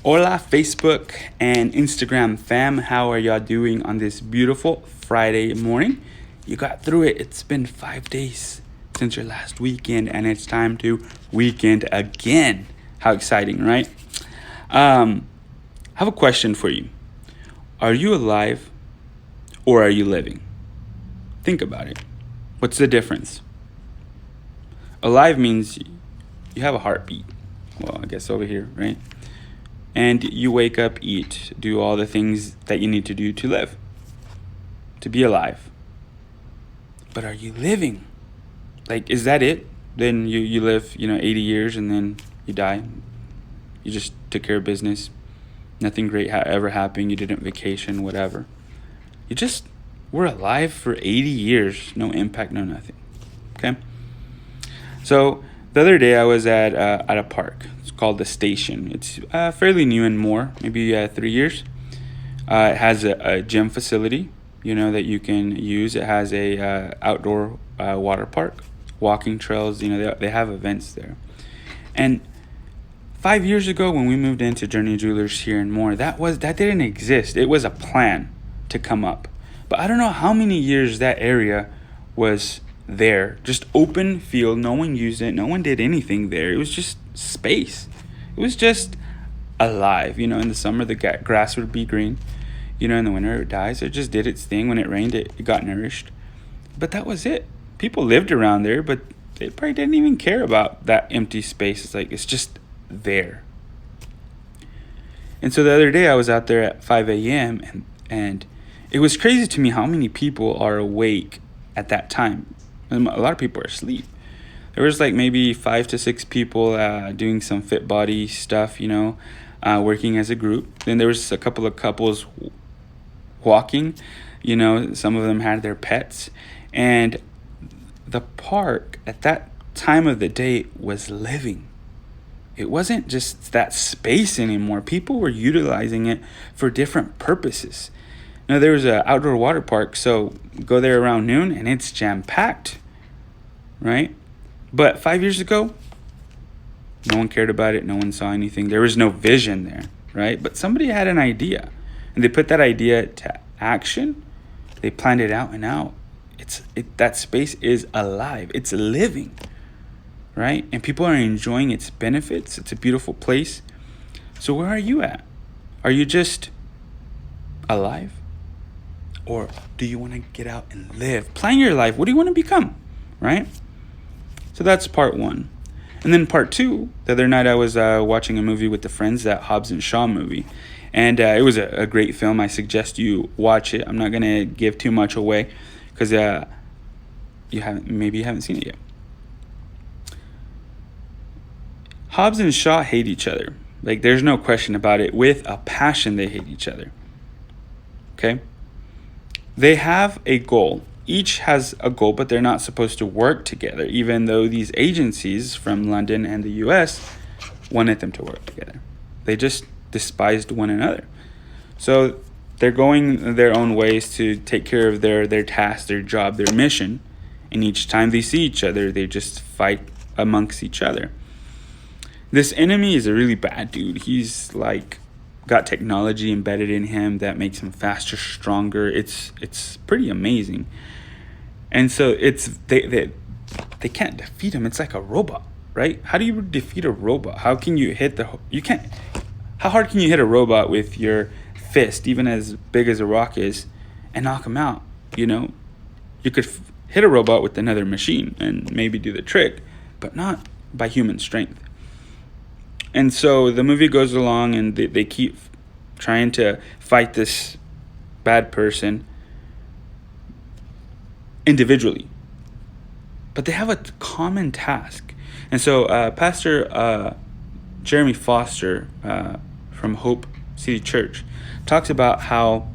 Hola, Facebook and Instagram fam. How are y'all doing on this beautiful Friday morning? You got through it. It's been 5 days since your last weekend, and it's time to weekend again. How exciting, right? I have a question for you. Are you alive or are you living? Think about it. What's the difference? Alive means you have a heartbeat. Well, I guess over here, right? And you wake up, eat, do all the things that you need to do to live, to be alive. But are you living? Like, is that it? Then you live, 80 years and then you die. You just took care of business. Nothing great ever happened. You didn't vacation, whatever. You just were alive for 80 years. No impact, no nothing. Okay? So the other day I was at a park. It's called the Station. It's fairly new and more, maybe 3 years. It has a gym facility, that you can use. It has a outdoor water park, walking trails. They have events there. And 5 years ago, when we moved into Journey Jewelers here and more, that didn't exist. It was a plan to come up, but I don't know how many years that area was there, just open field. No one used it. No one did anything there. It was just space. It was just alive. In the summer, the grass would be green. In the winter, it dies. It just did its thing. When it rained, it got nourished. But that was it. People lived around there, but they probably didn't even care about that empty space. It's just there. And so the other day, I was out there at 5 a.m. and it was crazy to me how many people are awake at that time. A lot of people are asleep. There was maybe 5 to 6 people doing some fit body stuff, working as a group. Then there was a couple of couples walking. Some of them had their pets. And the park at that time of the day was living. It wasn't just that space anymore. People were utilizing it for different purposes. Now, there was an outdoor water park, so go there around noon and it's jam-packed, right? But 5 years ago, no one cared about it. No one saw anything. There was no vision there, right? But somebody had an idea, and they put that idea to action. They planned it out, and now that space is alive. It's living, right? And people are enjoying its benefits. It's a beautiful place. So where are you at? Are you just alive? Or do you want to get out and live? Plan your life. What do you want to become? Right? So that's part one. And then part two, the other night I was watching a movie with the friends, that Hobbs and Shaw movie. And it was a great film. I suggest you watch it. I'm not going to give too much away because you haven't seen it yet. Hobbs and Shaw hate each other. There's no question about it. With a passion, they hate each other. Okay? They have a goal. Each has a goal, but they're not supposed to work together, even though these agencies from London and the US wanted them to work together. They just despised one another. So they're going their own ways to take care of their task, their job, their mission. And each time they see each other, they just fight amongst each other. This enemy is a really bad dude. He's got technology embedded in him that makes him faster, stronger. It's pretty amazing. And so they can't defeat him. It's like a robot, right? How do you defeat a robot? How can you how hard can you hit a robot with your fist, even as big as a rock is, and knock him out? You could hit a robot with another machine and maybe do the trick, but not by human strength. And so the movie goes along and they keep trying to fight this bad person individually. But they have a common task. And so Pastor Jeremy Foster from Hope City Church talks about how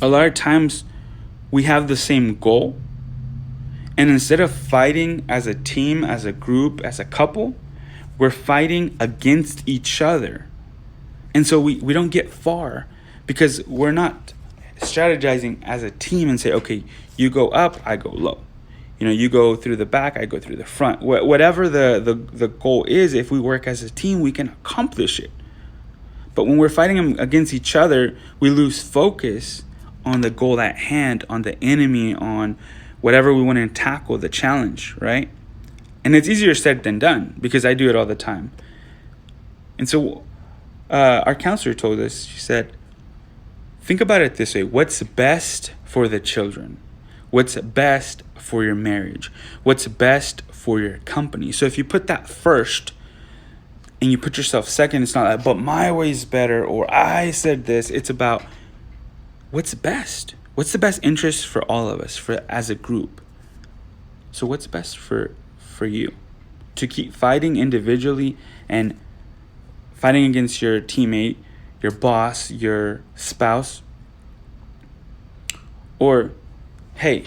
a lot of times we have the same goal. And instead of fighting as a team, as a group, as a couple, we're fighting against each other. And so we don't get far because we're not strategizing as a team and say, okay, you go up, I go low. You go through the back, I go through the front. Whatever the goal is, if we work as a team, we can accomplish it. But when we're fighting against each other, we lose focus on the goal at hand, on the enemy, on whatever we want to tackle, the challenge, right? And it's easier said than done because I do it all the time. And so our counselor told us, she said, think about it this way. What's best for the children? What's best for your marriage? What's best for your company? So if you put that first and you put yourself second, it's not like, but my way's better, or I said this. It's about what's best. What's the best interest for all of us, for as a group? So what's best for you? To keep fighting individually and fighting against your teammate, your boss, your spouse? Or, hey,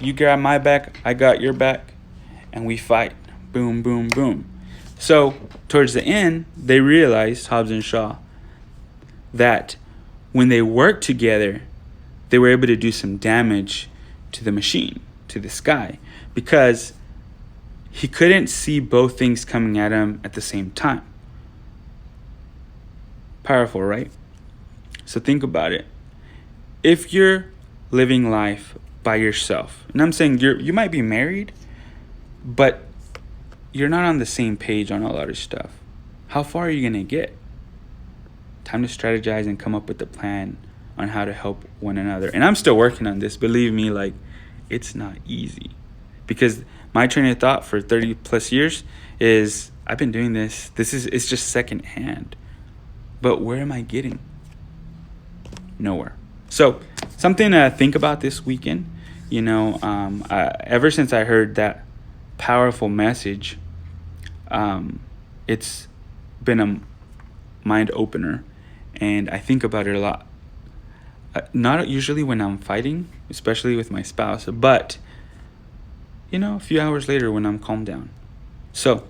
you grab my back, I got your back, and we fight. Boom, boom, boom. So towards the end, they realized, Hobbs and Shaw, that when they worked together, they were able to do some damage to the machine, to this guy, because he couldn't see both things coming at him at the same time. Powerful, right? So think about it. If you're living life by yourself, and I'm saying you might be married, but you're not on the same page on a lot of stuff, how far are you going to get? Time to strategize and come up with a plan on how to help one another. And I'm still working on this. Believe me, it's not easy. Because my train of thought for 30 plus years is I've been doing this. It's just secondhand. But where am I getting? Nowhere. So something to think about this weekend. Ever since I heard that powerful message, it's been a mind opener, and I think about it a lot. Not usually when I'm fighting, especially with my spouse, but a few hours later when I'm calmed down. So,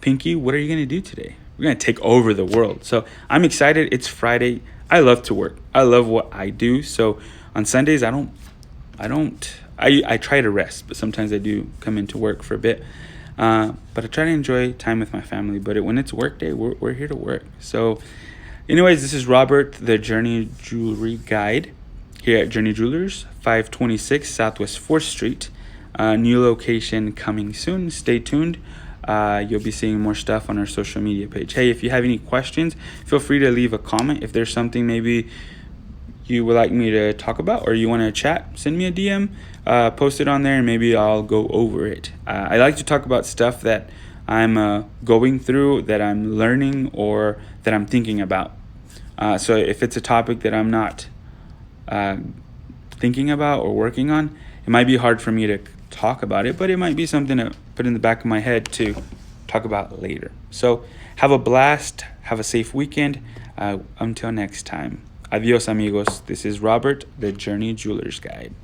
Pinky, what are you going to do today? We're going to take over the world. So I'm excited. It's Friday. I love to work. I love what I do. So on Sundays, I try to rest, but sometimes I do come into work for a bit. But I try to enjoy time with my family. But when it's work day, we're here to work. So anyways, this is Robert, the Journey Jewelry Guide here at Journey Jewelers, 526 Southwest 4th Street. New location coming soon. Stay tuned. You'll be seeing more stuff on our social media page. Hey, if you have any questions, feel free to leave a comment. If there's something maybe you would like me to talk about or you want to chat, send me a DM, post it on there, and maybe I'll go over it. I like to talk about stuff that I'm going through, that I'm learning, or that I'm thinking about. So if it's a topic that I'm not thinking about or working on, it might be hard for me to talk about it, but it might be something to put in the back of my head to talk about later. So have a blast, have a safe weekend. Until next time, adios amigos. This is Robert, the Journey Jewelers Guide.